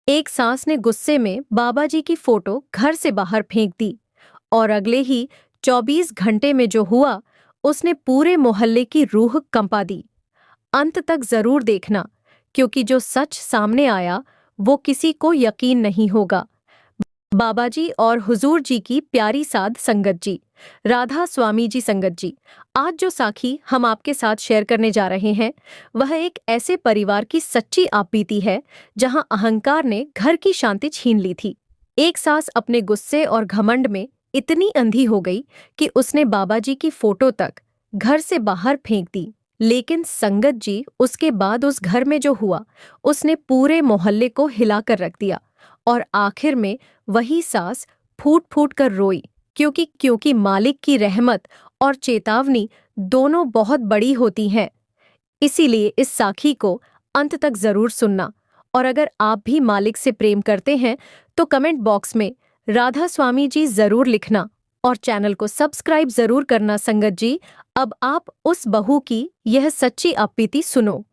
एक सास ने गुस्से में बाबा जी की फोटो घर से बाहर फेंक दी और अगले ही 24 घंटे में जो हुआ उसने पूरे मोहल्ले की रूह कंपा दी। अंत तक जरूर देखना, क्योंकि जो सच सामने आया वो किसी को यकीन नहीं होगा। बाबा जी और हुजूर जी की प्यारी साध संगत जी, राधा स्वामी जी संगत जी, आज जो साखी हम आपके साथ शेयर करने जा रहे हैं वह एक ऐसे परिवार की सच्ची आपबीती है जहां अहंकार ने घर की शांति छीन ली थी। एक सास अपने गुस्से और घमंड में इतनी अंधी हो गई कि उसने बाबा जी की फोटो तक घर से बाहर फेंक दी। लेकिन संगत जी, उसके बाद उस घर में जो हुआ उसने पूरे मोहल्ले को हिलाकर रख दिया। और आखिर में वही सास फूट फूट कर रोई, क्योंकि मालिक की रहमत और चेतावनी दोनों बहुत बड़ी होती हैं। इसीलिए इस साखी को अंत तक जरूर सुनना। और अगर आप भी मालिक से प्रेम करते हैं तो कमेंट बॉक्स में राधा स्वामी जी जरूर लिखना और चैनल को सब्सक्राइब जरूर करना। संगत जी, अब आप उस बहू की यह सच्ची आपबीती सुनो।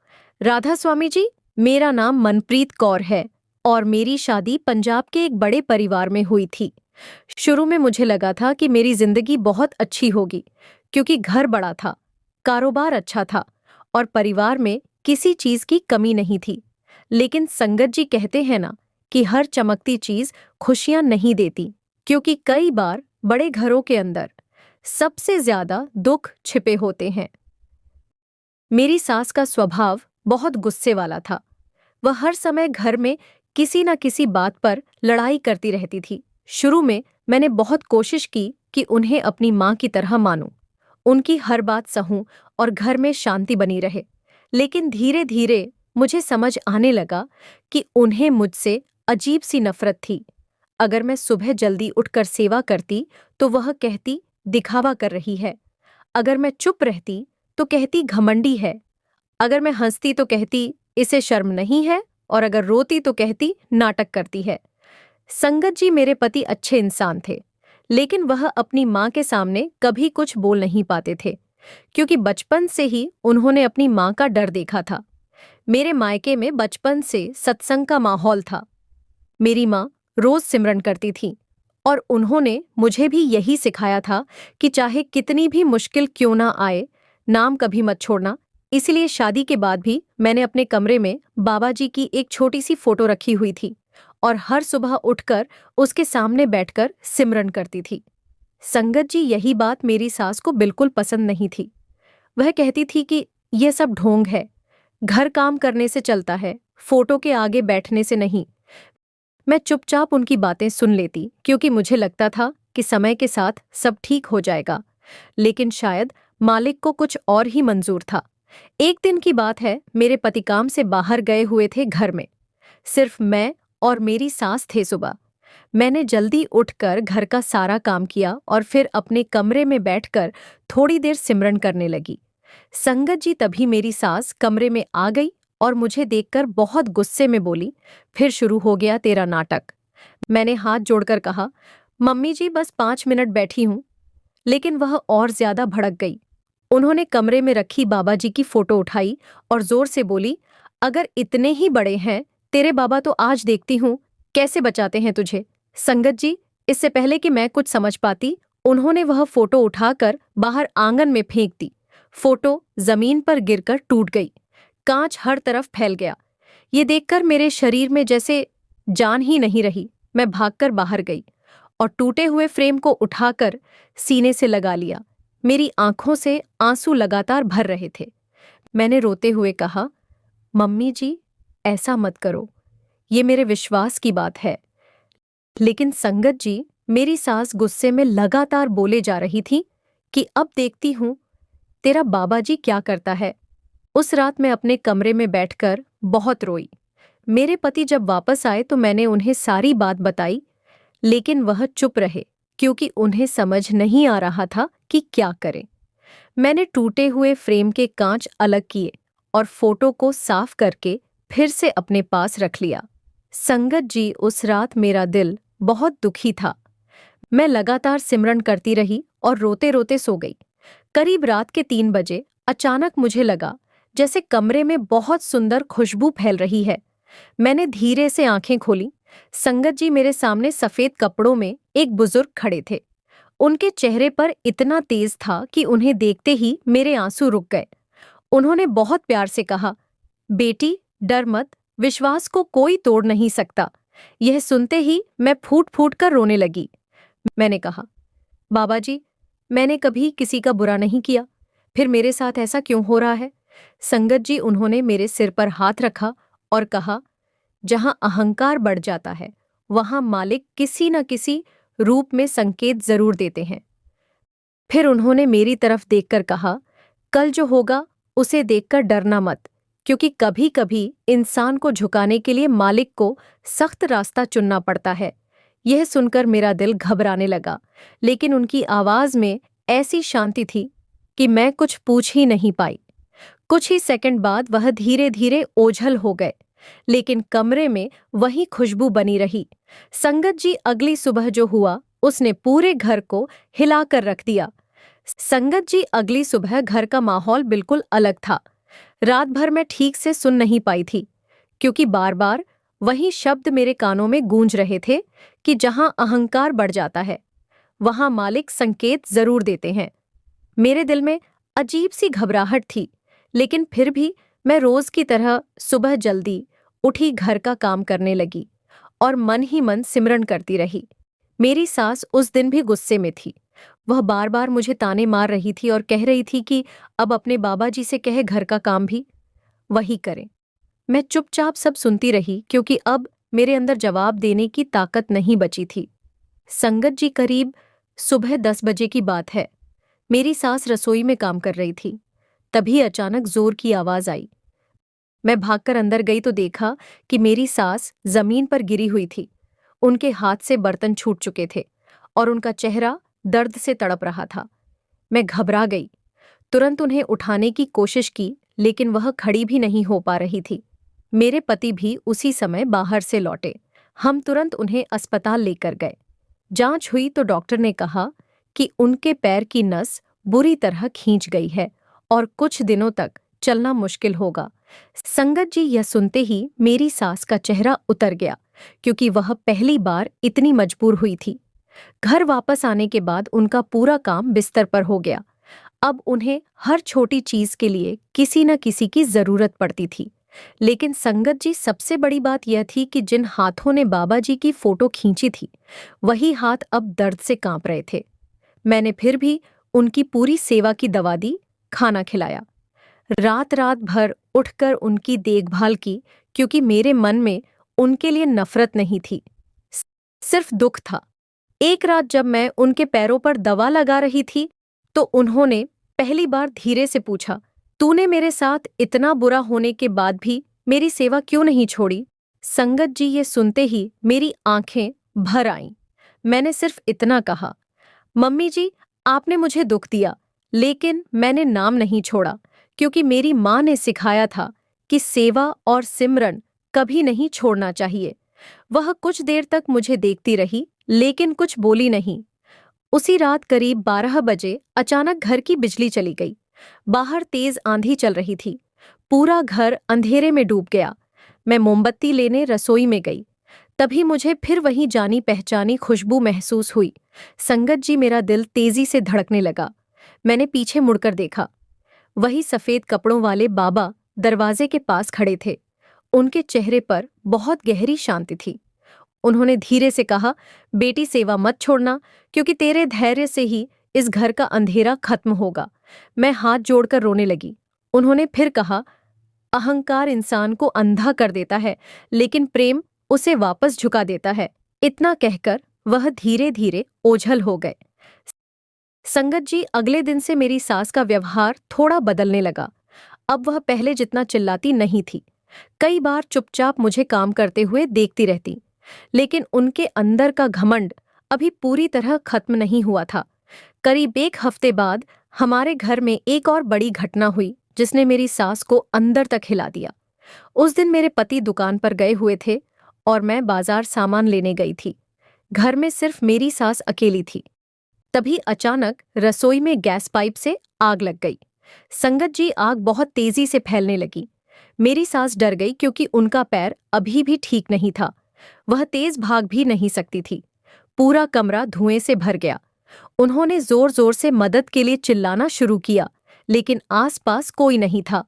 राधा स्वामी जी, मेरा नाम मनप्रीत कौर है और मेरी शादी पंजाब के एक बड़े परिवार में हुई थी। शुरू में मुझे लगा था कि मेरी जिंदगी बहुत अच्छी होगी, क्योंकि घर बड़ा था, कारोबार अच्छा था और परिवार में किसी चीज की कमी नहीं थी। लेकिन संगत जी कहते हैं ना कि हर चमकती चीज खुशियां नहीं देती, क्योंकि कई बार बड़े घरों के अंदर सबसे ज्यादा दुख छिपे होते हैं। मेरी सास का स्वभाव बहुत गुस्से वाला था। वह हर समय घर में किसी न किसी बात पर लड़ाई करती रहती थी। शुरू में मैंने बहुत कोशिश की कि उन्हें अपनी माँ की तरह मानूं, उनकी हर बात सहूं और घर में शांति बनी रहे। लेकिन धीरे धीरे मुझे समझ आने लगा कि उन्हें मुझसे अजीब सी नफरत थी। अगर मैं सुबह जल्दी उठकर सेवा करती तो वह कहती दिखावा कर रही है। अगर मैं चुप रहती तो कहती घमंडी है। अगर मैं हंसती तो कहती इसे शर्म नहीं है, और अगर रोती तो कहती नाटक करती है। संगत जी मेरे पति अच्छे इंसान थे, लेकिन वह अपनी माँ के सामने कभी कुछ बोल नहीं पाते थे, क्योंकि बचपन से ही उन्होंने अपनी माँ का डर देखा था। मेरे मायके में बचपन से सत्संग का माहौल था। मेरी माँ रोज सिमरन करती थी और उन्होंने मुझे भी यही सिखाया था कि चाहे कितनी भी मुश्किल क्यों ना आए, नाम कभी मत छोड़ना। इसलिए शादी के बाद भी मैंने अपने कमरे में बाबा जी की एक छोटी सी फोटो रखी हुई थी और हर सुबह उठकर उसके सामने बैठकर सिमरन करती थी। संगत जी, यही बात मेरी सास को बिल्कुल पसंद नहीं थी। वह कहती थी कि यह सब ढोंग है, घर काम करने से चलता है, फोटो के आगे बैठने से नहीं। मैं चुपचाप उनकी बातें सुन लेती, क्योंकि मुझे लगता था कि समय के साथ सब ठीक हो जाएगा। लेकिन शायद मालिक को कुछ और ही मंजूर था। एक दिन की बात है, मेरे पति काम से बाहर गए हुए थे। घर में सिर्फ मैं और मेरी सास थे। सुबह मैंने जल्दी उठकर घर का सारा काम किया और फिर अपने कमरे में बैठकर थोड़ी देर सिमरन करने लगी। संगत जी, तभी मेरी सास कमरे में आ गई और मुझे देखकर बहुत गुस्से में बोली, फिर शुरू हो गया तेरा नाटक। मैंने हाथ जोड़कर कहा, मम्मी जी बस 5 मिनट बैठी हूं। लेकिन वह और ज्यादा भड़क गई। उन्होंने कमरे में रखी बाबा जी की फोटो उठाई और जोर से बोली, अगर इतने ही बड़े हैं तेरे बाबा तो आज देखती हूँ कैसे बचाते हैं तुझे। संगत जी, इससे पहले कि मैं कुछ समझ पाती, उन्होंने वह फोटो उठाकर बाहर आंगन में फेंक दी। फोटो जमीन पर गिरकर टूट गई। कांच हर तरफ फैल गया। ये देखकर मेरे शरीर में जैसे जान ही नहीं रही। मैं भागकर बाहर गई और टूटे हुए फ्रेम को उठाकर सीने से लगा लिया। मेरी आंखों से आंसू लगातार भर रहे थे। मैंने रोते हुए कहा, मम्मी जी ऐसा मत करो, ये मेरे विश्वास की बात है। लेकिन संगत जी, मेरी सास गुस्से में लगातार बोले जा रही थी कि अब देखती हूं तेरा बाबा जी क्या करता है। उस रात मैं अपने कमरे में बैठकर बहुत रोई। मेरे पति जब वापस आए तो मैंने उन्हें सारी बात बताई, लेकिन वह चुप रहे, क्योंकि उन्हें समझ नहीं आ रहा था कि क्या करें। मैंने टूटे हुए फ्रेम के कांच अलग किए और फोटो को साफ करके फिर से अपने पास रख लिया। संगत जी, उस रात मेरा दिल बहुत दुखी था। मैं लगातार सिमरन करती रही और रोते रोते सो गई। करीब रात के 3 बजे अचानक मुझे लगा जैसे कमरे में बहुत सुंदर खुशबू फैल रही है। मैंने धीरे से आंखें खोली। संगत जी मेरे सामने सफेद कपड़ों में एक बुजुर्ग खड़े थे। उनके चेहरे पर इतना तेज था कि उन्हें देखते ही मेरे आंसू रुक गए। उन्होंने बहुत प्यार से कहा, बेटी डर मत, विश्वास को कोई तोड़ नहीं सकता। यह सुनते ही मैं फूट फूट कर रोने लगी। मैंने कहा, बाबा जी, मैंने कभी किसी का बुरा नहीं किया, फिर मेरे साथ ऐसा क्यों हो रहा है? संगत जी उन्होंने मेरे सिर पर हाथ रखा और कहा, जहां अहंकार बढ़ जाता है वहां मालिक किसी न किसी रूप में संकेत जरूर देते हैं। फिर उन्होंने मेरी तरफ देखकर कहा, कल जो होगा उसे देखकर डरना मत, क्योंकि कभी कभी इंसान को झुकाने के लिए मालिक को सख्त रास्ता चुनना पड़ता है। यह सुनकर मेरा दिल घबराने लगा, लेकिन उनकी आवाज में ऐसी शांति थी कि मैं कुछ पूछ ही नहीं पाई। कुछ ही सेकंड बाद वह धीरे धीरे ओझल हो गए, लेकिन कमरे में वही खुशबू बनी रही। संगत जी अगली सुबह जो हुआ उसने पूरे घर को हिलाकर रख दिया। संगत जी अगली सुबह घर का माहौल बिल्कुल अलग था। रात भर मैं ठीक से सुन नहीं पाई थी, क्योंकि बार बार वही शब्द मेरे कानों में गूंज रहे थे कि जहां अहंकार बढ़ जाता है वहां मालिक संकेत जरूर देते हैं। मेरे दिल में अजीब सी घबराहट थी, लेकिन फिर भी मैं रोज की तरह सुबह जल्दी उठी, घर का काम करने लगी और मन ही मन सिमरन करती रही। मेरी सास उस दिन भी गुस्से में थी। वह बार बार मुझे ताने मार रही थी और कह रही थी कि अब अपने बाबा जी से कहे घर का काम भी वही करें। मैं चुपचाप सब सुनती रही, क्योंकि अब मेरे अंदर जवाब देने की ताकत नहीं बची थी। संगत जी करीब सुबह 10 बजे की बात है। मेरी सास रसोई में काम कर रही थी। तभी अचानक जोर की आवाज आई। मैं भागकर अंदर गई तो देखा कि मेरी सास जमीन पर गिरी हुई थी। उनके हाथ से बर्तन छूट चुके थे और उनका चेहरा दर्द से तड़प रहा था। मैं घबरा गई, तुरंत उन्हें उठाने की कोशिश की, लेकिन वह खड़ी भी नहीं हो पा रही थी। मेरे पति भी उसी समय बाहर से लौटे। हम तुरंत उन्हें अस्पताल लेकर गए। जांच हुई तो डॉक्टर ने कहा कि उनके पैर की नस बुरी तरह खींच गई है और कुछ दिनों तक चलना मुश्किल होगा। संगत जी यह सुनते ही मेरी सास का चेहरा उतर गया, क्योंकि वह पहली बार इतनी मजबूर हुई थी। घर वापस आने के बाद उनका पूरा काम बिस्तर पर हो गया। अब उन्हें हर छोटी चीज के लिए किसी न किसी की जरूरत पड़ती थी। लेकिन संगत जी सबसे बड़ी बात यह थी कि जिन हाथों ने बाबा जी की फोटो खींची थी वही हाथ अब दर्द से कांप रहे थे। मैंने फिर भी उनकी पूरी सेवा की दवा दी, खाना खिलाया, रात रात भर उठकर उनकी देखभाल की, क्योंकि मेरे मन में उनके लिए नफरत नहीं थी, सिर्फ दुख था। एक रात जब मैं उनके पैरों पर दवा लगा रही थी तो उन्होंने पहली बार धीरे से पूछा, तूने मेरे साथ इतना बुरा होने के बाद भी मेरी सेवा क्यों नहीं छोड़ी? संगत जी ये सुनते ही मेरी आंखें भर आईं। मैंने सिर्फ इतना कहा, मम्मी जी, आपने मुझे दुख दिया, लेकिन मैंने नाम नहीं छोड़ा, क्योंकि मेरी माँ ने सिखाया था कि सेवा और सिमरन कभी नहीं छोड़ना चाहिए। वह कुछ देर तक मुझे देखती रही, लेकिन कुछ बोली नहीं। उसी रात करीब 12 बजे अचानक घर की बिजली चली गई। बाहर तेज आंधी चल रही थी। पूरा घर अंधेरे में डूब गया। मैं मोमबत्ती लेने रसोई में गई। तभी मुझे फिर वही जानी पहचानी खुशबू महसूस हुई। संगत जी, मेरा दिल तेजी से धड़कने लगा। मैंने पीछे मुड़कर देखा। वही सफेद कपड़ों वाले बाबा दरवाजे के पास खड़े थे। उनके चेहरे पर बहुत गहरी शांति थी। उन्होंने धीरे से कहा, बेटी सेवा मत छोड़ना, क्योंकि तेरे धैर्य से ही इस घर का अंधेरा खत्म होगा। मैं हाथ जोड़कर रोने लगी। उन्होंने फिर कहा, अहंकार इंसान को अंधा कर देता है, लेकिन प्रेम उसे वापस झुका देता है। इतना कहकर वह धीरे धीरे ओझल हो गए। संगत जी, अगले दिन से मेरी सास का व्यवहार थोड़ा बदलने लगा। अब वह पहले जितना चिल्लाती नहीं थी। कई बार चुपचाप मुझे काम करते हुए देखती रहती, लेकिन उनके अंदर का घमंड अभी पूरी तरह खत्म नहीं हुआ था। करीब 1 हफ्ते बाद हमारे घर में एक और बड़ी घटना हुई, जिसने मेरी सास को अंदर तक हिला दिया। उस दिन मेरे पति दुकान पर गए हुए थे और मैं बाजार सामान लेने गई थी। घर में सिर्फ मेरी सास अकेली थी। तभी अचानक रसोई में गैस पाइप से आग लग गई। संगत जी, आग बहुत तेजी से फैलने लगी। मेरी सास डर गई क्योंकि उनका पैर अभी भी ठीक नहीं था। वह तेज भाग भी नहीं सकती थी। पूरा कमरा धुएं से भर गया। उन्होंने जोर जोर से मदद के लिए चिल्लाना शुरू किया, लेकिन आसपास कोई नहीं था।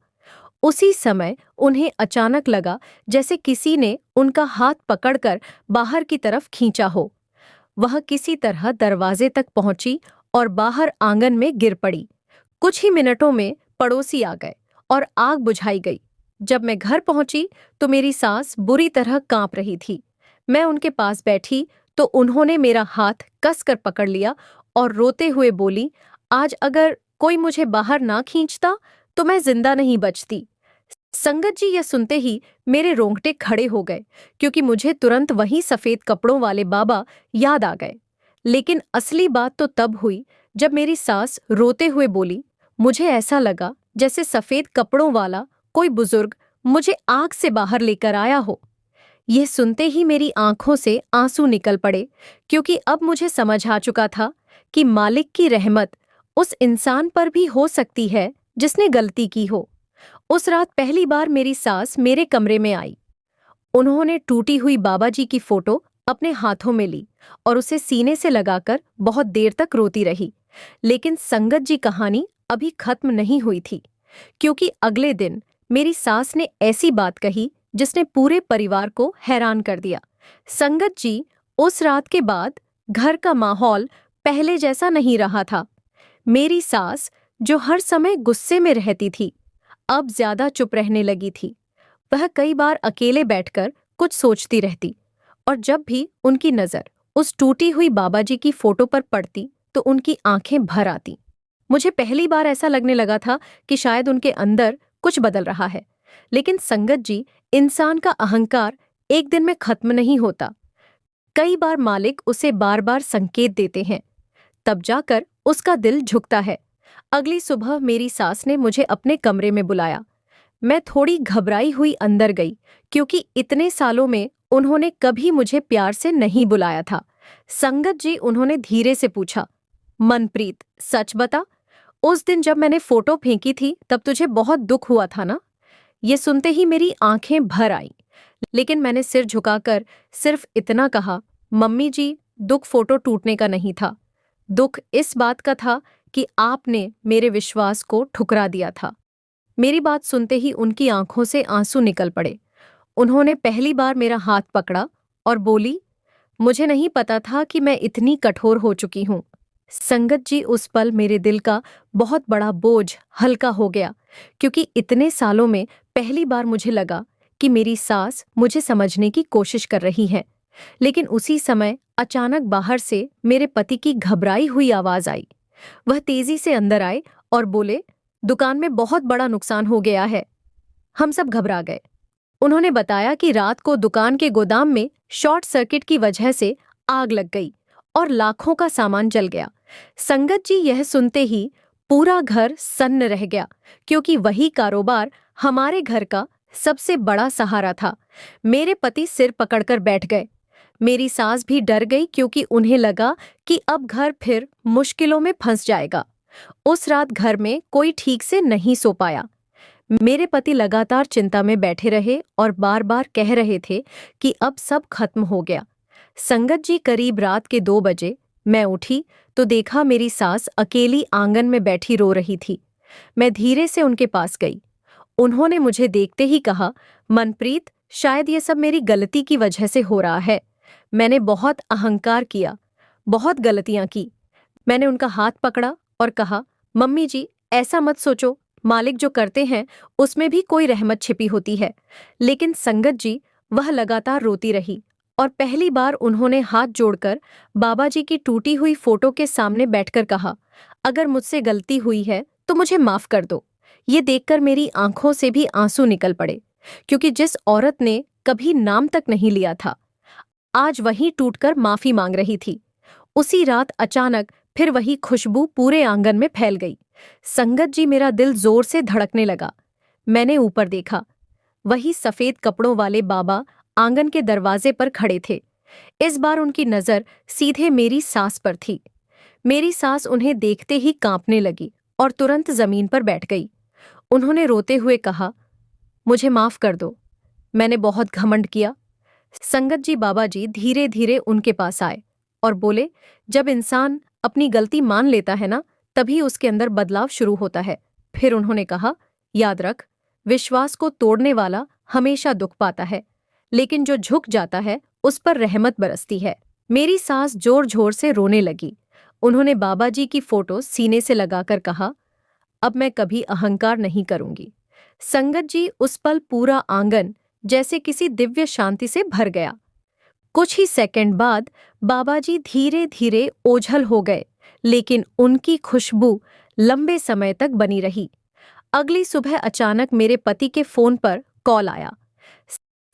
उसी समय उन्हें अचानक लगा जैसे किसी ने उनका हाथ पकड़कर बाहर की तरफ खींचा हो। वह किसी तरह दरवाजे तक पहुंची और बाहर आंगन में गिर पड़ी। कुछ ही मिनटों में पड़ोसी आ गए और आग बुझाई गई। जब मैं घर पहुंची तो मेरी सास बुरी तरह कांप रही थी। मैं उनके पास बैठी तो उन्होंने मेरा हाथ कसकर पकड़ लिया और रोते हुए बोली, आज अगर कोई मुझे बाहर ना खींचता तो मैं जिंदा नहीं बचती। संगत जी यह सुनते ही मेरे रोंगटे खड़े हो गए, क्योंकि मुझे तुरंत वही सफेद कपड़ों वाले बाबा याद आ गए। लेकिन असली बात तो तब हुई जब मेरी सास रोते हुए बोली, मुझे ऐसा लगा जैसे सफेद कपड़ों वाला कोई बुजुर्ग मुझे आग से बाहर लेकर आया हो। यह सुनते ही मेरी आंखों से आंसू निकल पड़े, क्योंकि अब मुझे समझ आ चुका था कि मालिक की रहमत उस इंसान पर भी हो सकती है जिसने गलती की हो। उस रात पहली बार मेरी सास मेरे कमरे में आई। उन्होंने टूटी हुई बाबा जी की फोटो अपने हाथों में ली और उसे सीने से लगाकर बहुत देर तक रोती रही। लेकिन संगत जी कहानी अभी खत्म नहीं हुई थी, क्योंकि अगले दिन मेरी सास ने ऐसी बात कही जिसने पूरे परिवार को हैरान कर दिया। संगत जी, उस रात के बाद घर का माहौल पहले जैसा नहीं रहा था। मेरी सास, जो हर समय गुस्से में रहती थी, अब ज्यादा चुप रहने लगी थी। वह कई बार अकेले बैठकर कुछ सोचती रहती, और जब भी उनकी नजर उस टूटी हुई बाबा जी की फोटो पर पड़ती तो उनकी आंखें भर आती। मुझे पहली बार ऐसा लगने लगा था कि शायद उनके अंदर कुछ बदल रहा है। लेकिन संगत जी, इंसान का अहंकार एक दिन में खत्म नहीं होता। कई बार मालिक उसे बार बार संकेत देते हैं, तब जाकर उसका दिल झुकता है। अगली सुबह मेरी सास ने मुझे अपने कमरे में बुलाया। मैं थोड़ी घबराई हुई अंदर गई, क्योंकि इतने सालों में उन्होंने कभी मुझे प्यार से नहीं बुलाया था। संगत जी, उन्होंने धीरे से पूछा, मनप्रीत, सच बता, उस दिन जब मैंने फोटो फेंकी थी तब तुझे बहुत दुख हुआ था ना? ये सुनते ही मेरी आंखें भर आईं, लेकिन मैंने सिर झुकाकर सिर्फ इतना कहा, मम्मी जी, दुख फोटो टूटने का नहीं था। दुख इस बात का था कि आपने मेरे विश्वास को ठुकरा दिया था। मेरी बात सुनते ही उनकी आंखों से आंसू निकल पड़े। उन्होंने पहली बार मेरा हाथ पकड़ा और बोली, मुझे नहीं पता था कि मैं इतनी कठोर हो चुकी हूँ। संगत जी, उस पल मेरे दिल का बहुत बड़ा बोझ हल्का हो गया, क्योंकि इतने सालों में पहली बार मुझे लगा कि मेरी सास मुझे समझने की कोशिश कर रही है। लेकिन उसी समय अचानक बाहर से मेरे पति की घबराई हुई आवाज आई। वह तेजी से अंदर आए और बोले, दुकान में बहुत बड़ा नुकसान हो गया है। हम सब घबरा गए। उन्होंने बताया कि रात को दुकान के गोदाम में शॉर्ट सर्किट की वजह से आग लग गई और लाखों का सामान जल गया। संगत जी, यह सुनते ही पूरा घर सन्न रह गया, क्योंकि वही कारोबार हमारे घर का सबसे बड़ा सहारा था। मेरे पति सिर पकड़कर बैठ गए। मेरी सास भी डर गई, क्योंकि उन्हें लगा कि अब घर फिर मुश्किलों में फंस जाएगा। उस रात घर में कोई ठीक से नहीं सो पाया। मेरे पति लगातार चिंता में बैठे रहे और बार बार कह रहे थे कि अब सब खत्म हो गया। संगत जी, करीब रात के 2 बजे मैं उठी तो देखा मेरी सास अकेली आंगन में बैठी रो रही थी। मैं धीरे से उनके पास गई। उन्होंने मुझे देखते ही कहा, मनप्रीत, शायद ये सब मेरी गलती की वजह से हो रहा है। मैंने बहुत अहंकार किया, बहुत गलतियां की। मैंने उनका हाथ पकड़ा और कहा, मम्मी जी, ऐसा मत सोचो, मालिक जो करते हैं उसमें भी कोई रहमत छिपी होती है। लेकिन संगत जी, वह लगातार रोती रही और पहली बार उन्होंने हाथ जोड़कर बाबा जी की टूटी हुई फोटो के सामने बैठकर कहा, अगर मुझसे गलती हुई है तो मुझे माफ कर दो। ये देखकर मेरी आंखों से भी आंसू निकल पड़े, क्योंकि जिस औरत ने कभी नाम तक नहीं लिया था, आज वही टूटकर माफी मांग रही थी। उसी रात अचानक फिर वही खुशबू पूरे आंगन में फैल गई। संगत जी, मेरा दिल जोर से धड़कने लगा। मैंने ऊपर देखा। वही सफेद कपड़ों वाले बाबा आंगन के दरवाजे पर खड़े थे। इस बार उनकी नजर सीधे मेरी सास पर थी। मेरी सास उन्हें देखते ही कांपने लगी और तुरंत जमीन पर बैठ गई। उन्होंने रोते हुए कहा, मुझे माफ कर दो, मैंने बहुत घमंड किया। संगत जी बाबा जी धीरे धीरे उनके पास आए और बोले, जब इंसान अपनी गलती मान लेता है ना, तभी उसके अंदर बदलाव शुरू होता है। फिर उन्होंने कहा, याद रख, विश्वास को तोड़ने वाला हमेशा दुख पाता है, लेकिन जो झुक जाता है उस पर रहमत बरसती है। मेरी सास जोर जोर से रोने लगी। उन्होंने बाबा जी की फोटो सीने से लगाकर कहा, अब मैं कभी अहंकार नहीं करूंगी। संगत जी उस पल पूरा आंगन जैसे किसी दिव्य शांति से भर गया। कुछ ही सेकंड बाद बाबा जी धीरे धीरे ओझल हो गए, लेकिन उनकी खुशबू लंबे समय तक बनी रही। अगली सुबह अचानक मेरे पति के फोन पर कॉल आया।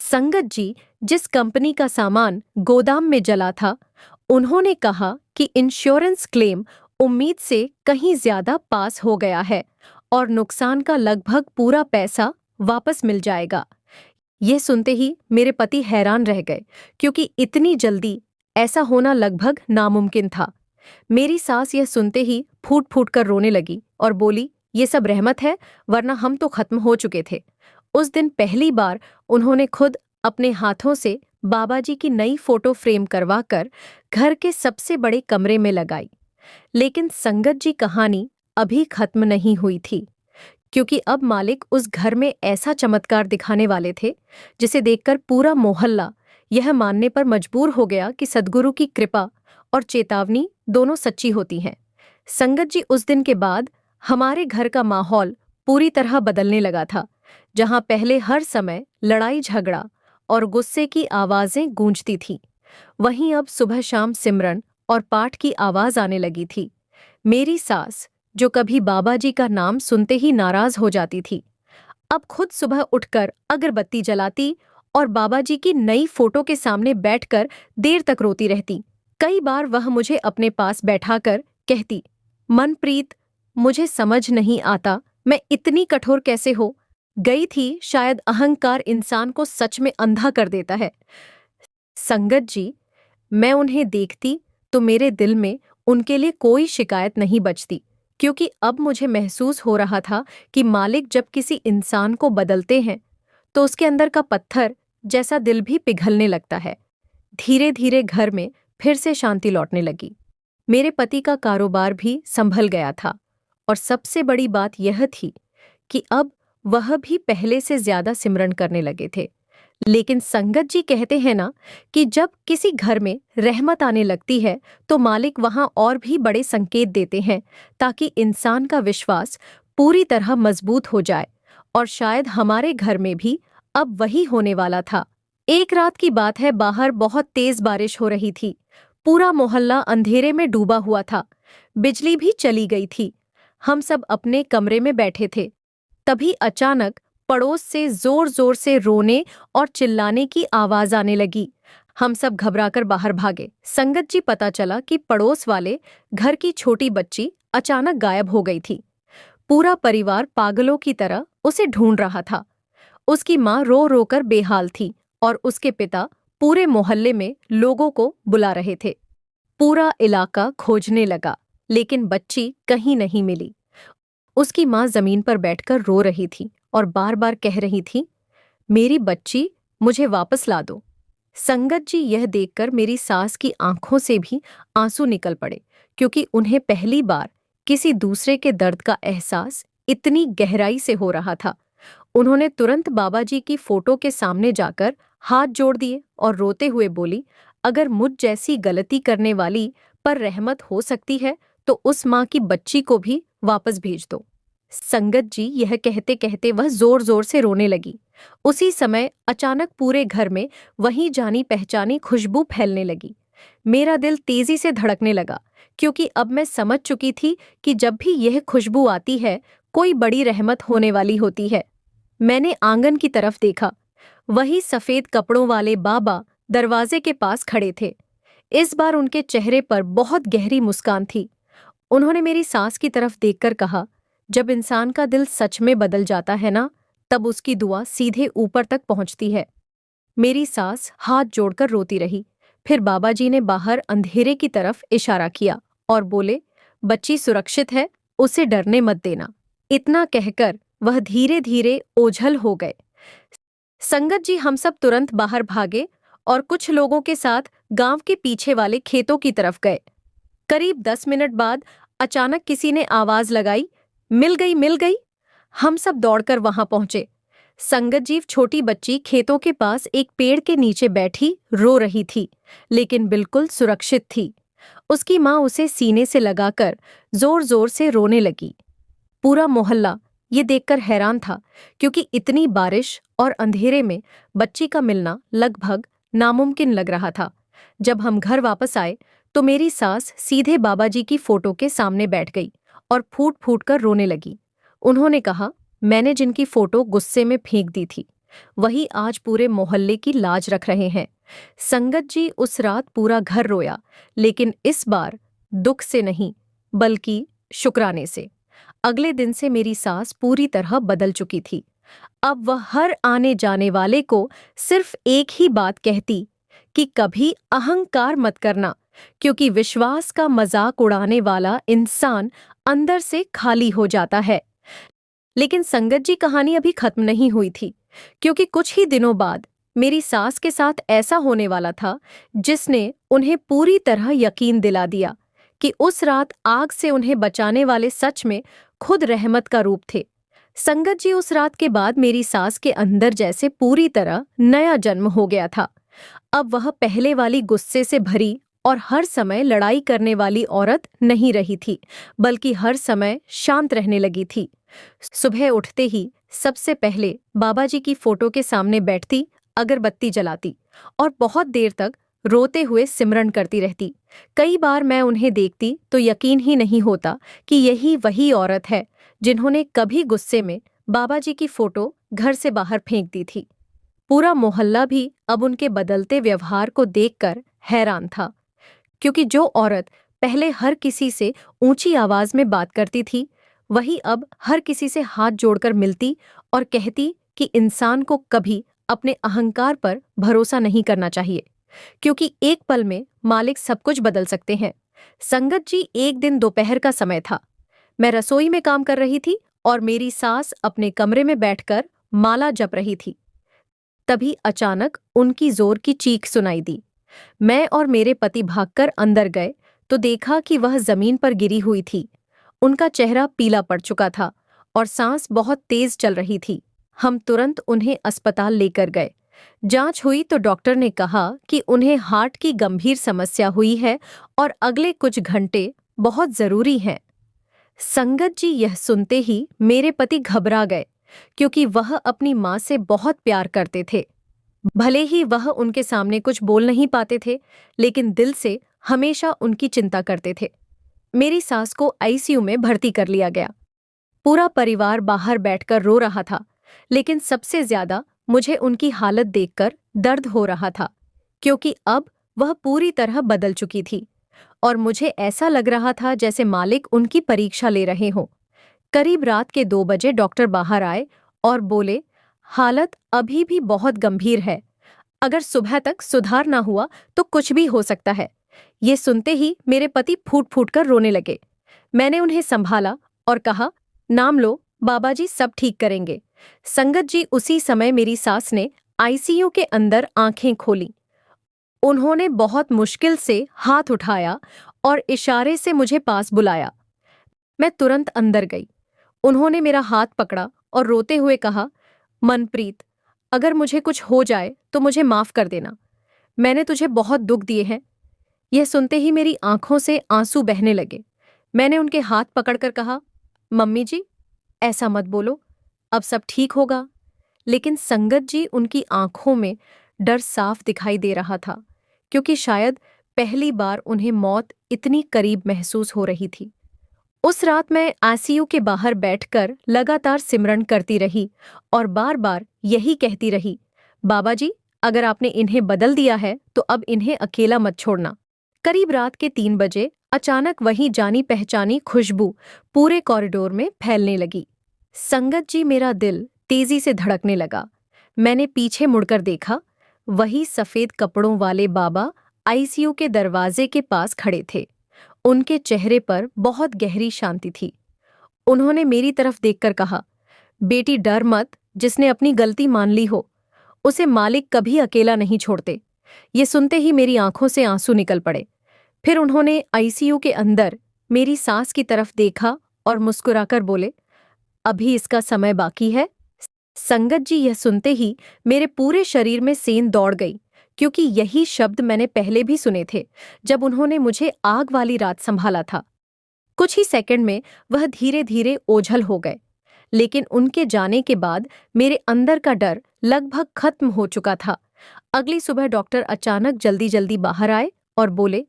संगत जी जिस कंपनी का सामान गोदाम में जला था, उन्होंने कहा कि इंश्योरेंस क्लेम उम्मीद से कहीं ज्यादा पास हो गया है और नुकसान का लगभग पूरा पैसा वापस मिल जाएगा। यह सुनते ही मेरे पति हैरान रह गए, क्योंकि इतनी जल्दी ऐसा होना लगभग नामुमकिन था। मेरी सास यह सुनते ही फूट फूट कर रोने लगी और बोली, ये सब रहमत है, वरना हम तो खत्म हो चुके थे। उस दिन पहली बार उन्होंने खुद अपने हाथों से बाबा जी की नई फोटो फ्रेम करवाकर घर के सबसे बड़े कमरे में लगाई। लेकिन संगत जी कहानी अभी खत्म नहीं हुई थी, क्योंकि अब मालिक उस घर में ऐसा चमत्कार दिखाने वाले थे जिसे देखकर पूरा मोहल्ला यह मानने पर मजबूर हो गया कि सद्गुरु की कृपा और चेतावनी दोनों सच्ची होती हैं। संगत जी उस दिन के बाद हमारे घर का माहौल पूरी तरह बदलने लगा था। जहां पहले हर समय लड़ाई झगड़ा और गुस्से की आवाजें गूंजती थीं, वहीं अब सुबह शाम सिमरन और पाठ की आवाज आने लगी थी। मेरी सास, जो कभी बाबा जी का नाम सुनते ही नाराज हो जाती थी, अब खुद सुबह उठकर अगरबत्ती जलाती और बाबा जी की नई फोटो के सामने बैठकर देर तक रोती रहती। कई बार वह मुझे अपने पास बैठाकर कहती, मनप्रीत, मुझे समझ नहीं आता मैं इतनी कठोर कैसे हो गई थी। शायद अहंकार इंसान को सच में अंधा कर देता है। संगत जी, मैं उन्हें देखती तो मेरे दिल में उनके लिए कोई शिकायत नहीं बचती, क्योंकि अब मुझे महसूस हो रहा था कि मालिक जब किसी इंसान को बदलते हैं तो उसके अंदर का पत्थर जैसा दिल भी पिघलने लगता है। धीरे धीरे घर में फिर से शांति लौटने लगी। मेरे पति का कारोबार भी संभल गया था और सबसे बड़ी बात यह थी कि अब वह भी पहले से ज्यादा सिमरन करने लगे थे। लेकिन संगत जी कहते हैं ना कि जब किसी घर में रहमत आने लगती है तो मालिक वहां और भी बड़े संकेत देते हैं, ताकि इंसान का विश्वास पूरी तरह मजबूत हो जाए। और शायद हमारे घर में भी अब वही होने वाला था। एक रात की बात है, बाहर बहुत तेज बारिश हो रही थी। पूरा मोहल्ला अंधेरे में डूबा हुआ था। बिजली भी चली गई थी। हम सब अपने कमरे में बैठे थे। तभी अचानक पड़ोस से जोर जोर से रोने और चिल्लाने की आवाज आने लगी। हम सब घबराकर बाहर भागे। संगत जी, पता चला कि पड़ोस वाले घर की छोटी बच्ची अचानक गायब हो गई थी। पूरा परिवार पागलों की तरह उसे ढूंढ रहा था। उसकी माँ रो रो कर बेहाल थी और उसके पिता पूरे मोहल्ले में लोगों को बुला रहे थे। पूरा इलाका खोजने लगा, लेकिन बच्ची कहीं नहीं मिली। उसकी माँ जमीन पर बैठकर रो रही थी और बार बार कह रही थी, मेरी बच्ची, मुझे वापस ला दो। संगत जी, यह देखकर मेरी सास की आंखों से भी आंसू निकल पड़े, क्योंकि उन्हें पहली बार किसी दूसरे के दर्द का एहसास इतनी गहराई से हो रहा था। उन्होंने तुरंत बाबा जी की फोटो के सामने जाकर हाथ जोड़ दिए और रोते हुए बोली, अगर मुझ जैसी गलती करने वाली पर रहमत हो सकती है तो उस माँ की बच्ची को भी वापस भेज दो। संगत जी, यह कहते कहते वह जोर जोर से रोने लगी। उसी समय अचानक पूरे घर में वही जानी पहचानी खुशबू फैलने लगी। मेरा दिल तेजी से धड़कने लगा, क्योंकि अब मैं समझ चुकी थी कि जब भी यह खुशबू आती है, कोई बड़ी रहमत होने वाली होती है। मैंने आंगन की तरफ देखा। वही सफेद कपड़ों वाले बाबा दरवाजे के पास खड़े थे। इस बार उनके चेहरे पर बहुत गहरी मुस्कान थी। उन्होंने मेरी सास की तरफ देखकर कहा, जब इंसान का दिल सच में बदल जाता है ना, तब उसकी दुआ सीधे ऊपर तक पहुंचती है। मेरी सास हाथ जोड़कर रोती रही। फिर बाबा जी ने बाहर अंधेरे की तरफ इशारा किया और बोले, बच्ची सुरक्षित है, उसे डरने मत देना। इतना कहकर वह धीरे धीरे ओझल हो गए। संगत जी, हम सब तुरंत बाहर भागे और कुछ लोगों के साथ गांव के पीछे वाले खेतों की तरफ गए। करीब 10 मिनट बाद अचानक किसी ने आवाज लगाई, मिल गई, मिल गई। हम सब दौड़कर वहां पहुंचे। संगत जीव छोटी बच्ची खेतों के पास एक पेड़ के नीचे बैठी रो रही थी, लेकिन बिल्कुल सुरक्षित थी। उसकी माँ उसे सीने से लगाकर जोर जोर से रोने लगी। पूरा मोहल्ला ये देखकर हैरान था, क्योंकि इतनी बारिश और अंधेरे में बच्ची का मिलना लगभग नामुमकिन लग रहा था। जब हम घर वापस आए तो मेरी सास सीधे बाबा जी की फोटो के सामने बैठ गई और फूट फूट कर रोने लगी। उन्होंने कहा, मैंने जिनकी फोटो गुस्से में फेंक दी थी, वही आज पूरे मोहल्ले की लाज रख रहे हैं। संगत जी, उस रात पूरा घर रोया, लेकिन इस बार दुख से नहीं, बल्कि शुक्राने से। अगले दिन से मेरी सास पूरी तरह बदल चुकी थी। अब वह हर आने जाने वाले को सिर्फ एक ही बात कहती कि कभी अहंकार मत करना, क्योंकि विश्वास का मजाक उड़ाने वाला इंसान अंदर से खाली हो जाता है। लेकिन संगत जी, कहानी अभी खत्म नहीं हुई थी, क्योंकि कुछ ही दिनों बाद मेरी सास के साथ ऐसा होने वाला था जिसने उन्हें पूरी तरह यकीन दिला दिया कि उस रात आग से उन्हें बचाने वाले सच में खुद रहमत का रूप थे। संगत जी, उस रात के बाद मेरी सास के अंदर जैसे पूरी तरह नया जन्म हो गया था। अब वह पहले वाली गुस्से से भरी और हर समय लड़ाई करने वाली औरत नहीं रही थी, बल्कि हर समय शांत रहने लगी थी। सुबह उठते ही सबसे पहले बाबा जी की फोटो के सामने बैठती, अगरबत्ती जलाती और बहुत देर तक रोते हुए सिमरन करती रहती। कई बार मैं उन्हें देखती तो यकीन ही नहीं होता कि यही वही औरत है जिन्होंने कभी गुस्से में बाबा जी की फोटो घर से बाहर फेंक दी थी। पूरा मोहल्ला भी अब उनके बदलते व्यवहार को देखकर हैरान था, क्योंकि जो औरत पहले हर किसी से ऊंची आवाज में बात करती थी, वही अब हर किसी से हाथ जोड़कर मिलती और कहती कि इंसान को कभी अपने अहंकार पर भरोसा नहीं करना चाहिए, क्योंकि एक पल में मालिक सब कुछ बदल सकते हैं। संगत जी, एक दिन दोपहर का समय था। मैं रसोई में काम कर रही थी और मेरी सास अपने कमरे में बैठकर माला जप रही थी। तभी अचानक उनकी जोर की चीख सुनाई दी। मैं और मेरे पति भागकर अंदर गए तो देखा कि वह जमीन पर गिरी हुई थी। उनका चेहरा पीला पड़ चुका था और सांस बहुत तेज चल रही थी। हम तुरंत उन्हें अस्पताल लेकर गए। जांच हुई तो डॉक्टर ने कहा कि उन्हें हार्ट की गंभीर समस्या हुई है और अगले कुछ घंटे बहुत जरूरी हैं। संगत जी, यह सुनते ही मेरे पति घबरा गए, क्योंकि वह अपनी माँ से बहुत प्यार करते थे। भले ही वह उनके सामने कुछ बोल नहीं पाते थे, लेकिन दिल से हमेशा उनकी चिंता करते थे। मेरी सास को आईसीयू में भर्ती कर लिया गया। पूरा परिवार बाहर बैठकर रो रहा था, लेकिन सबसे ज्यादा मुझे उनकी हालत देखकर दर्द हो रहा था, क्योंकि अब वह पूरी तरह बदल चुकी थी और मुझे ऐसा लग रहा था जैसे मालिक उनकी परीक्षा ले रहे हों। करीब रात के 2 बजे डॉक्टर बाहर आए और बोले, हालत अभी भी बहुत गंभीर है। अगर सुबह तक सुधार ना हुआ तो कुछ भी हो सकता है। ये सुनते ही मेरे पति फूट फूट कर रोने लगे। मैंने उन्हें संभाला और कहा, नाम लो, बाबा जी सब ठीक करेंगे। संगत जी, उसी समय मेरी सास ने आईसीयू के अंदर आंखें खोलीं। उन्होंने बहुत मुश्किल से हाथ उठाया और इशारे से मुझे पास बुलाया। मैं तुरंत अंदर गई। उन्होंने मेरा हाथ पकड़ा और रोते हुए कहा, मनप्रीत, अगर मुझे कुछ हो जाए तो मुझे माफ कर देना। मैंने तुझे बहुत दुख दिए हैं। यह सुनते ही मेरी आंखों से आंसू बहने लगे। मैंने उनके हाथ पकड़कर कहा, मम्मी जी, ऐसा मत बोलो, अब सब ठीक होगा। लेकिन संगत जी, उनकी आंखों में डर साफ दिखाई दे रहा था, क्योंकि शायद पहली बार उन्हें मौत इतनी करीब महसूस हो रही थी। उस रात मैं आईसीयू के बाहर बैठकर लगातार सिमरन करती रही और बार बार यही कहती रही, बाबा जी, अगर आपने इन्हें बदल दिया है तो अब इन्हें अकेला मत छोड़ना। करीब रात के 3 बजे अचानक वही जानी पहचानी खुशबू पूरे कॉरिडोर में फैलने लगी। संगत जी, मेरा दिल तेजी से धड़कने लगा। मैंने पीछे मुड़कर देखा, वही सफेद कपड़ों वाले बाबा आईसीयू के दरवाजे के पास खड़े थे। उनके चेहरे पर बहुत गहरी शांति थी। उन्होंने मेरी तरफ देखकर कहा, बेटी डर मत, जिसने अपनी गलती मान ली हो, उसे मालिक कभी अकेला नहीं छोड़ते। ये सुनते ही मेरी आंखों से आंसू निकल पड़े। फिर उन्होंने आईसीयू के अंदर मेरी सास की तरफ देखा और मुस्कुराकर बोले, अभी इसका समय बाकी है। संगत जी, यह सुनते ही मेरे पूरे शरीर में सेंध दौड़ गई, क्योंकि यही शब्द मैंने पहले भी सुने थे जब उन्होंने मुझे आग वाली रात संभाला था। कुछ ही सेकंड में वह धीरे धीरे ओझल हो गए, लेकिन उनके जाने के बाद मेरे अंदर का डर लगभग खत्म हो चुका था। अगली सुबह डॉक्टर अचानक जल्दी जल्दी बाहर आए और बोले,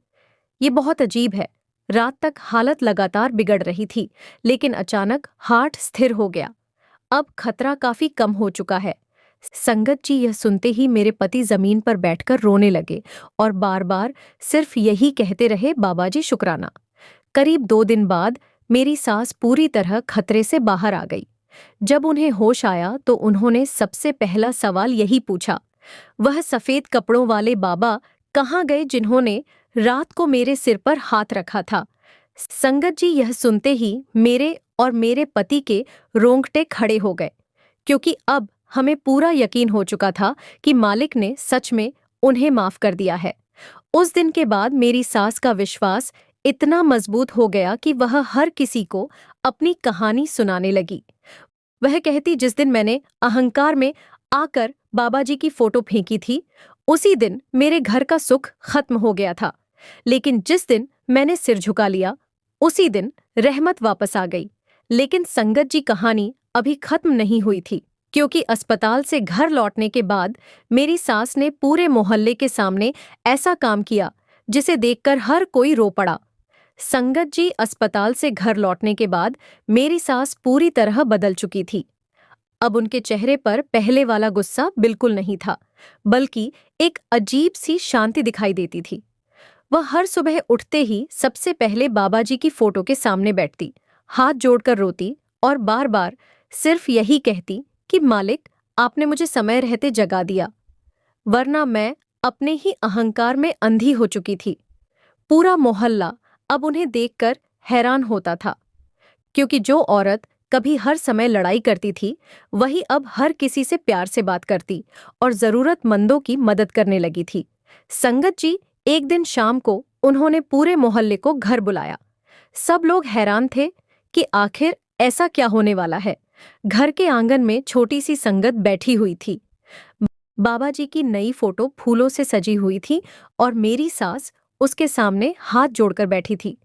ये बहुत अजीब है। रात तक हालत लगातार बिगड़ रही थी, लेकिन अचानक हार्ट स्थिर हो गया। अब खतरा काफी कम हो चुका है। संगत जी, यह सुनते ही मेरे पति जमीन पर बैठकर रोने लगे और बार बार सिर्फ यही कहते रहे, बाबा जी शुक्राना। करीब 2 दिन बाद मेरी सास पूरी तरह खतरे से बाहर आ गई। जब उन्हें होश आया तो उन्होंने सबसे पहला सवाल यही पूछा, वह सफेद कपड़ों वाले बाबा कहाँ गए जिन्होंने रात को मेरे सिर पर हाथ रखा था। संगत जी, यह सुनते ही मेरे और मेरे पति के रोंगटे खड़े हो गए, क्योंकि अब हमें पूरा यकीन हो चुका था कि मालिक ने सच में उन्हें माफ कर दिया है। उस दिन के बाद मेरी सास का विश्वास इतना मजबूत हो गया कि वह हर किसी को अपनी कहानी सुनाने लगी। वह कहती, जिस दिन मैंने अहंकार में आकर बाबा जी की फोटो फेंकी थी, उसी दिन मेरे घर का सुख खत्म हो गया था। लेकिन जिस दिन मैंने सिर झुका लिया, उसी दिन रहमत वापस आ गई। लेकिन संगत जी, कहानी अभी खत्म नहीं हुई थी, क्योंकि अस्पताल से घर लौटने के बाद मेरी सास ने पूरे मोहल्ले के सामने ऐसा काम किया जिसे देखकर हर कोई रो पड़ा। संगत जी, अस्पताल से घर लौटने के बाद मेरी सास पूरी तरह बदल चुकी थी। अब उनके चेहरे पर पहले वाला गुस्सा बिल्कुल नहीं था, बल्कि एक अजीब सी शांति दिखाई देती थी। वह हर सुबह उठते ही सबसे पहले बाबा जी की फोटो के सामने बैठती, हाथ जोड़कर रोती और बार बार सिर्फ यही कहती कि मालिक, आपने मुझे समय रहते जगा दिया, वरना मैं अपने ही अहंकार में अंधी हो चुकी थी। पूरा मोहल्ला अब उन्हें देखकर हैरान होता था, क्योंकि जो औरत कभी हर समय लड़ाई करती थी, वही अब हर किसी से प्यार से बात करती और जरूरतमंदों की मदद करने लगी थी। संगत जी, एक दिन शाम को उन्होंने पूरे मोहल्ले को घर बुलाया। सब लोग हैरान थे कि आखिर ऐसा क्या होने वाला है। घर के आंगन में छोटी सी संगत बैठी हुई थी। बाबा जी की नई फोटो फूलों से सजी हुई थी और मेरी सास उसके सामने हाथ जोड़कर बैठी थी।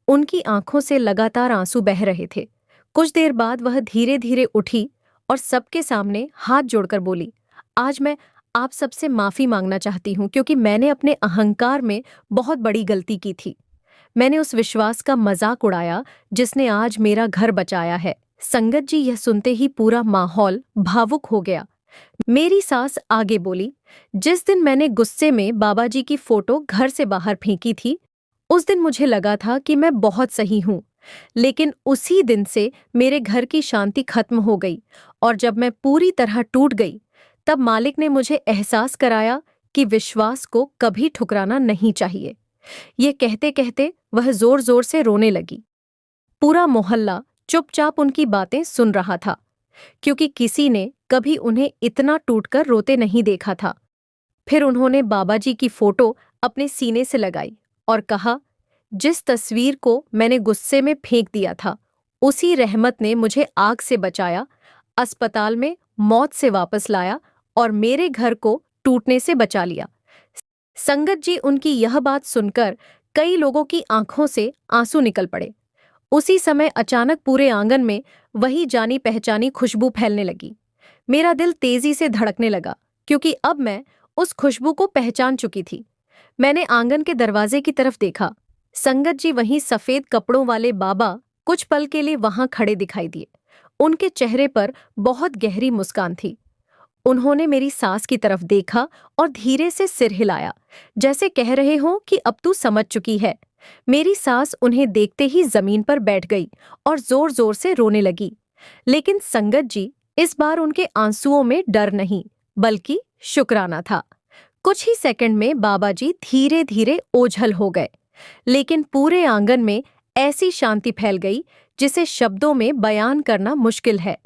उनकी आंखों से लगातार आंसू बह रहे थे। कुछ देर बाद वह धीरे धीरे उठी और सबके सामने हाथ जोड़कर बोली, आज मैं आप सबसे माफी मांगना चाहती हूँ, क्योंकि मैंने अपने अहंकार में बहुत बड़ी गलती की थी। मैंने उस विश्वास का मजाक उड़ाया जिसने आज मेरा घर बचाया है। संगत जी, यह सुनते ही पूरा माहौल भावुक हो गया। मेरी सास आगे बोली, जिस दिन मैंने गुस्से में बाबा जी की फोटो घर से बाहर फेंकी थी, उस दिन मुझे लगा था कि मैं बहुत सही हूँ। लेकिन उसी दिन से मेरे घर की शांति खत्म हो गई और जब मैं पूरी तरह टूट गई, तब मालिक ने मुझे एहसास कराया कि विश्वास को कभी ठुकराना नहीं चाहिए। ये कहते कहते वह जोर जोर से रोने लगी। पूरा मोहल्ला चुपचाप उनकी बातें सुन रहा था, क्योंकि किसी ने कभी उन्हें इतना टूटकर रोते नहीं देखा था। फिर उन्होंने बाबा जी की फोटो अपने सीने से लगाई और कहा, जिस तस्वीर को मैंने गुस्से में फेंक दिया था, उसी रहमत ने मुझे आग से बचाया, अस्पताल में मौत से वापस लाया और मेरे घर को टूटने से बचा लिया। संगत जी, उनकी यह बात सुनकर कई लोगों की आंखों से आंसू निकल पड़े। उसी समय अचानक पूरे आंगन में वही जानी पहचानी खुशबू फैलने लगी। मेरा दिल तेजी से धड़कने लगा, क्योंकि अब मैं उस खुशबू को पहचान चुकी थी। मैंने आंगन के दरवाजे की तरफ देखा। संगत जी, वहीं सफेद कपड़ों वाले बाबा कुछ पल के लिए वहां खड़े दिखाई दिए। उनके चेहरे पर बहुत गहरी मुस्कान थी। उन्होंने मेरी सास की तरफ देखा और धीरे से सिर हिलाया, जैसे कह रहे हों कि अब तू समझ चुकी है। मेरी सास उन्हें देखते ही जमीन पर बैठ गई और जोर जोर से रोने लगी। लेकिन संगत जी, इस बार उनके आंसुओं में डर नहीं, बल्कि शुक्राना था। कुछ ही सेकंड में बाबा जी धीरे धीरे ओझल हो गए, लेकिन पूरे आंगन में ऐसी शांति फैल गई जिसे शब्दों में बयान करना मुश्किल है।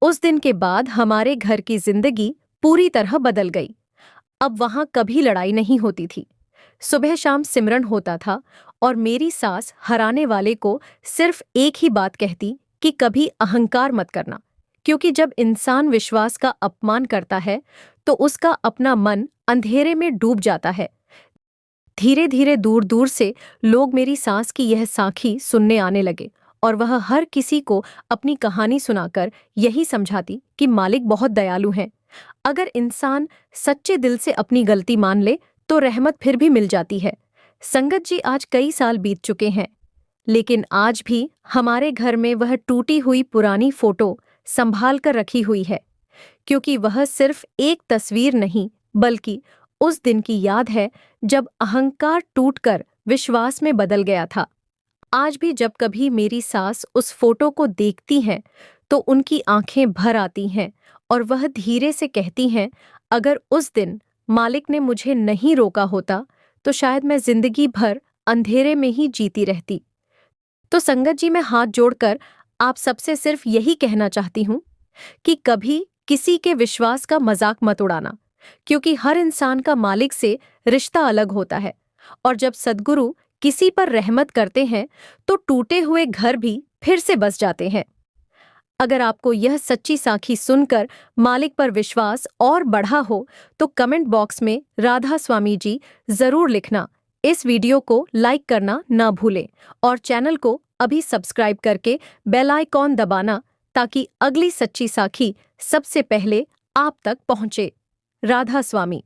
उस दिन के बाद हमारे घर की जिंदगी पूरी तरह बदल गई। अब वहां कभी लड़ाई नहीं होती थी। सुबह शाम सिमरन होता था और मेरी सास हराने वाले को सिर्फ एक ही बात कहती कि कभी अहंकार मत करना, क्योंकि जब इंसान विश्वास का अपमान करता है तो उसका अपना मन अंधेरे में डूब जाता है। धीरे धीरे दूर दूर से लोग मेरी सास की यह साखी सुनने आने लगे और वह हर किसी को अपनी कहानी सुनाकर यही समझाती कि मालिक बहुत दयालु हैं। अगर इंसान सच्चे दिल से अपनी गलती मान ले तो रहमत फिर भी मिल जाती है। संगत जी, आज कई साल बीत चुके हैं, लेकिन आज भी हमारे घर में वह टूटी हुई पुरानी फोटो संभाल कर रखी हुई है, क्योंकि वह सिर्फ एक तस्वीर नहीं बल्कि उस दिन की याद है जब अहंकार टूटकर विश्वास में बदल गया था। आज भी जब कभी मेरी सास उस फोटो को देखती हैं तो उनकी आंखें भर आती हैं और वह धीरे से कहती हैं, अगर उस दिन मालिक ने मुझे नहीं रोका होता तो शायद मैं जिंदगी भर अंधेरे में ही जीती रहती। तो संगत जी, मैं हाथ जोड़कर आप सबसे सिर्फ यही कहना चाहती हूँ कि कभी किसी के विश्वास का मजाक मत उड़ाना, क्योंकि हर इंसान का मालिक से रिश्ता अलग होता है और जब सद्गुरु किसी पर रहमत करते हैं तो टूटे हुए घर भी फिर से बस जाते हैं। अगर आपको यह सच्ची साखी सुनकर मालिक पर विश्वास और बढ़ा हो तो कमेंट बॉक्स में राधा स्वामी जी जरूर लिखना। इस वीडियो को लाइक करना ना भूलें और चैनल को अभी सब्सक्राइब करके बेल आइकॉन दबाना, ताकि अगली सच्ची साखी सबसे पहले आप तक पहुंचे। राधा स्वामी।